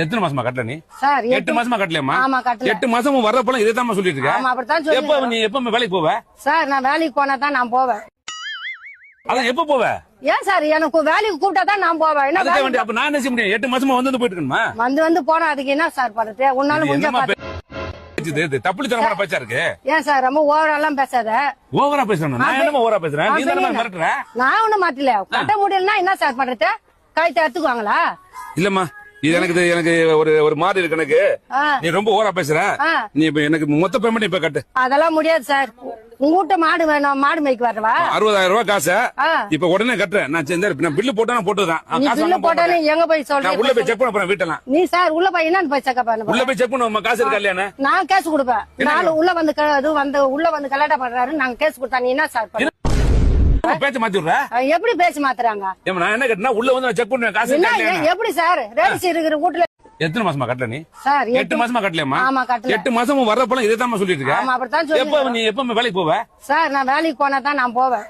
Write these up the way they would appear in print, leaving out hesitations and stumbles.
எத்தனை மாசமா கட்டல நீ? சார் 8 மாசமா கட்டலையம்மா? ஆமா கட்டல. 8 மாசமும் வர்றப்பலாம் இதே தான் சொல்லிட்டு இருக்க. ஆமா அப்படித்தான் சொல்லி. எப்ப நீ எப்ப வேலைக்கு போவ? சார் நான் வேலைக்கு போனா தான் நான் போவேன். அதான் எப்ப போவ? ஏன் சார் எனக்கு வேலைக்கு கூப்பிட்டா தான் நான் போவேன். என்ன அதுக்கு வேண்டிய அப்ப நான் என்ன செய்ய முடியும்? 8 மாசமா வந்து போயிட்டு இருக்கணுமா? வந்து போனா அதுக்கு என்ன சார் பண்றது? உன்னால முடிஞ்ச தப்புத்தனமான பேச்சா இருக்கு. ஏன் சார் ரொம்ப ஓவரெல்லாம் பேசாத. ஓவரா பேசுறேன் நான்? என்னமா ஓவரா பேசுறேன்? நீ தானே மிரட்டுற. நான் ஒண்ணும் மாட்டல. கட்ட முடியலன்னா என்ன சார் பண்றது? கைத்தை எடுத்துக்குவாங்களா? இல்லம்மா இது எனக்கு ஒரு மாதிரி இருக்கு எனக்கு. நீ ரொம்ப ஓவரா பேசுற. நீ இப்ப எனக்கு மொத்த பேமெண்ட் இப்ப கட்டு. அதெல்லாம் முடியாது சார். உங்ககிட்ட மாடு வேணும், மாடு மேய்க்க வரவா? 60,000 ரூபாய் காசு இப்ப உடனே கட்டுறேன். நான் பில்லு போட்டா போட்டுதான். பில்லு போட்டானே எங்க போய் சொல்றேன்? உள்ள போய் செக் பண்ண போறேன் வீட்டெல்லாம். நீ சார் உள்ள போய் என்னன்னு போய் செக் பண்ண? உள்ள போய் செக் பண்ணுவோம். காசு இருக்கா இல்லையா? நான் கேஸ் கொடுப்பேன். நாலு உள்ள வந்து கலாட்டா பண்றாரு. நாங்க கேஸ் கொடுத்தா நீ என்ன சார் பண்ண? பேச்சு மாத்தி விடுற? எப்படி பேச்சு மாத்துறாங்க? நான் என்ன கட்டினா உள்ள வந்து செக் பண்ணுவேன். காசு இருக்கா இல்லையா? எப்படி சார் ரேடிஸ் இருக்கிற வீட்டுல? எத்தனை மாசமா கட்டல நீ? சார் 8 மாசமா கட்டலையம்மா? ஆமா கட்டல. 8 மாசமும் வர்றப்பலாம் இதே தான் சொல்லிட்டு இருக்க. ஆமா அப்படித்தான் சொல்லி. எப்ப நீ எப்ப வேலைக்கு போவ? சார் நான் வேலைக்கு போனா தான் நான் போவேன்.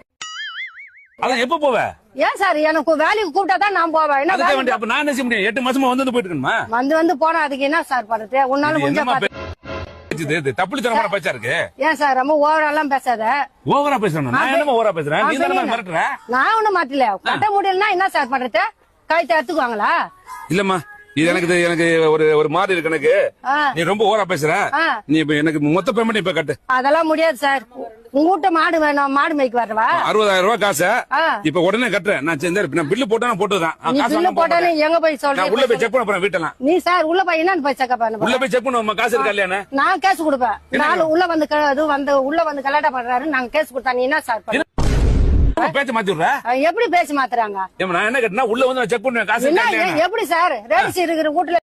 அதான் எப்ப போவ? ஏன் சார் எனக்கு வேலைக்கு கூப்பிட்டா தான் நான் போவேன். என்ன அதுக்கு வேண்டிய அப்ப நான் என்ன செய்ய முடியும்? 8 மாசமா வந்து போயிட்டு இருக்கணுமா? வந்து போனா அதுக்கு என்ன சார் பண்றது? உன்னால முடிஞ்ச தப்புத்தனமான பேச்சா இருக்கு. ஏன் சார் ரொம்ப ஓவரெல்லாம் பேசாத. ஓவரா பேசுறேன் நான்? என்னமா ஓவரா பேசுறேன்? நீ தானே மிரட்டுற. நான் ஒண்ணும் மாட்டல. கட்ட முடியலன்னா என்ன சார் பண்றது? கைத்தை எடுத்துக்குவாங்களா? இல்லம்மா இது எனக்கு ஒரு மாதிரி இருக்கு எனக்கு. நீ ரொம்ப ஓவரா பேசுற. நீ இப்ப எனக்கு மொத்த பேமெண்ட் இப்ப கட்டு. அதெல்லாம் முடியாது சார். உங்ககிட்ட மாடு வேணும், மாடு மேய்க்க வரவா? 60,000 ரூபாய் காசு இப்ப உடனே கட்டுறேன். நான் பில்லு போட்டா போட்டுதான். பில்லு போட்டானே எங்க போய் சொல்றேன்? உள்ள போய் செக் பண்ண போறேன் வீட்டெல்லாம். நீ சார் உள்ள போய் என்னன்னு போய் செக் பண்ண? உள்ள போய் செக் பண்ணுவோம். காசு இருக்கா இல்லையா? நான் கேஸ் கொடுப்பேன். நாலு உள்ள வந்து கலாட்டா பண்றாரு. நாங்க கேஸ் கொடுத்தா நீ என்ன சார் பண்ண? பேச்சு மாத்தி விடுற? எப்படி பேச்சு மாத்துறாங்க? நான் என்ன கட்டினா உள்ள வந்து செக் பண்ணுவேன். காசு இருக்கா இல்லையா? எப்படி சார் ரேடிஸ் இருக்கிற வீட்டுல